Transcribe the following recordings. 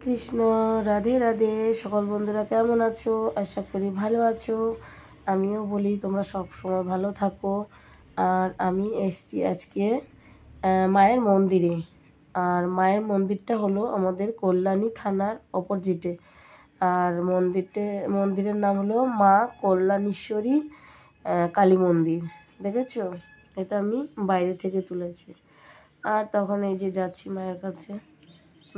কৃষ্ণ। রাধে রাধে। সকল বন্ধুরা কেমন আছো? আশা করি ভালো আছো। আমিও বলি তোমরা সব সময় ভালো থাকো। আর আমি এসছি আজকে মায়ের মন্দিরে। আর মায়ের মন্দিরটা হলো আমাদের কল্যাণী থানার অপোজিটে। আর মন্দিরের নাম হলো মা কল্যাণীশ্বরী কালী মন্দির। দেখেছো? এটা আমি বাইরে থেকে তুলেছি। আর তখন এই যে যাচ্ছি মায়ের কাছে।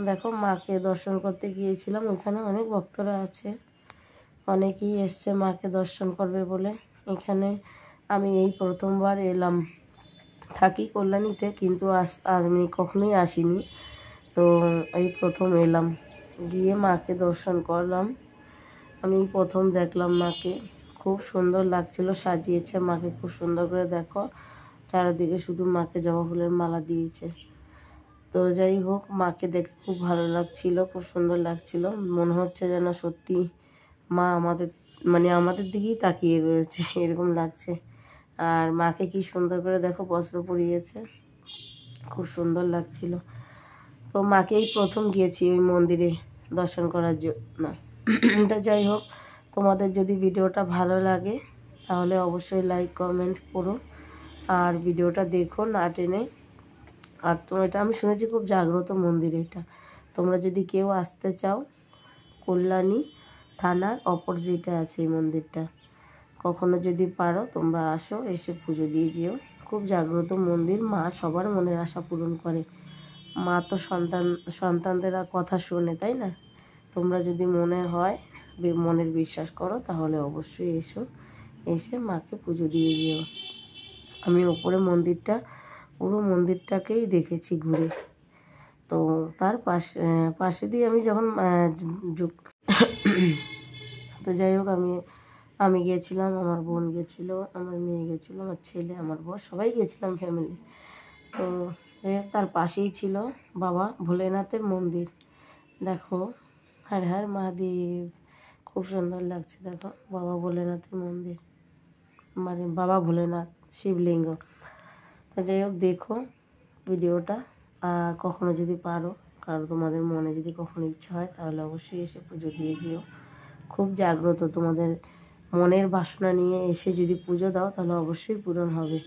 দেখো, মাকে দর্শন করতে গিয়েছিলাম। ওখানে অনেক ভক্তরা আছে, অনেকেই এসছে মাকে দর্শন করবে বলে। এখানে আমি এই প্রথমবার এলাম। থাকি কল্যাণীতে, কিন্তু আমি কখনোই আসিনি। তো এই প্রথম এলাম, গিয়ে মাকে দর্শন করলাম। আমি প্রথম দেখলাম মাকে। খুব সুন্দর লাগছিল, সাজিয়েছে মাকে খুব সুন্দর করে। দেখো, চারিদিকে শুধু মাকে জবা ফুলের মালা দিয়েছে। তো যাই হোক, মাকে দেখে খুব ভালো লাগছিল, খুব সুন্দর লাগছিল। মনে হচ্ছে যেন সত্যি মা আমাদের দিকেই তাকিয়ে রয়েছে, এরকম লাগছে। আর মাকে কি সুন্দর করে দেখো বস্ত্র পরিয়েছে, খুব সুন্দর লাগছিল। তো মাকেই প্রথম গিয়েছি ওই মন্দিরে দর্শন করার জন্য। তো যাই হোক, তোমাদের যদি ভিডিওটা ভালো লাগে তাহলে অবশ্যই লাইক কমেন্ট করো, আর ভিডিওটা দেখো না টেনে। আর তো এটা আমি শুনেছি খুব জাগ্রত মন্দির এটা। তোমরা যদি কেউ আসতে চাও, কল্যাণী থানার অপোজিটে আছে এই মন্দিরটা। কখনো যদি পারো তোমরা আসো, এসে পুজো দিয়ে যেও। খুব জাগ্রত মন্দির। মা সবার মনের আশা পূরণ করে। মা তো সন্তানদের কথা শোনে, তাই না? তোমরা যদি মনের বিশ্বাস করো তাহলে অবশ্যই এসো, এসে মাকে পুজো দিয়ে যেও। আমি ওপরে পুরো মন্দিরটাকেই দেখেছি ঘুরে। তো তার পাশে দিয়ে আমি যখন তো যাই হোক, আমি গিয়েছিলাম, আমার বোন গেছিলো, আমার মেয়ে গেছিলো, আমার ছেলে, আমার বর, সবাই গেছিলাম ফ্যামিলি। তো তার পাশেই ছিল বাবা ভোলেনাথের মন্দির। দেখো, হর হর মহাদেব, খুব সুন্দর লাগছে। দেখো, বাবা ভোলেনাথের মন্দির, বাবা ভোলেনাথ শিবলিঙ্গ। তো যাই হোক, দেখো ভিডিওটা। আর কখনো যদি পারো, কারো তোমাদের মনে যদি কখনো ইচ্ছা হয় তাহলে অবশ্যই এসে পুজো দিয়ে যেও। খুব জাগ্রত। তোমাদের মনের বাসনা নিয়ে এসে যদি পুজো দাও তাহলে অবশ্যই পূরণ হবে।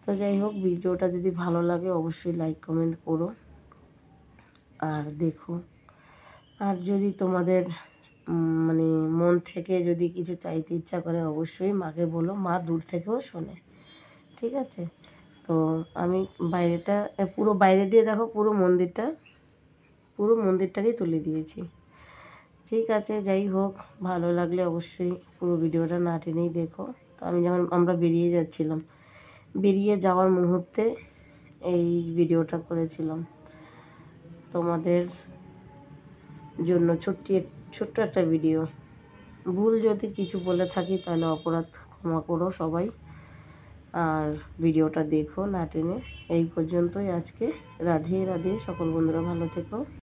তো যাই হোক, ভিডিওটা যদি ভালো লাগে অবশ্যই লাইক কমেন্ট করো আর দেখো। আর যদি তোমাদের মন থেকে যদি কিছু চাইতে ইচ্ছা করে অবশ্যই মাকে বলো, মা দূর থেকেও শোনে। ঠিক আছে? তো আমি পুরো বাইরে দিয়ে দেখো, পুরো মন্দিরটাকেই তুলে দিয়েছি। ঠিক আছে, যাই হোক, ভালো লাগলে অবশ্যই পুরো ভিডিওটা না টেনেই দেখো। তো আমরা বেরিয়ে যাচ্ছিলাম, বেরিয়ে যাওয়ার মুহূর্তে এই ভিডিওটা করেছিলাম তোমাদের জন্য। ছোট্ট একটা ভিডিও। ভুল যদি কিছু বলে থাকি তাহলে অপরাধ ক্ষমা করো সবাই। আর ভিডিওটা দেখো না টেনে। এই পর্যন্তই আজকে। রাধে রাধে। সকল বন্ধুরা ভালো থেকো।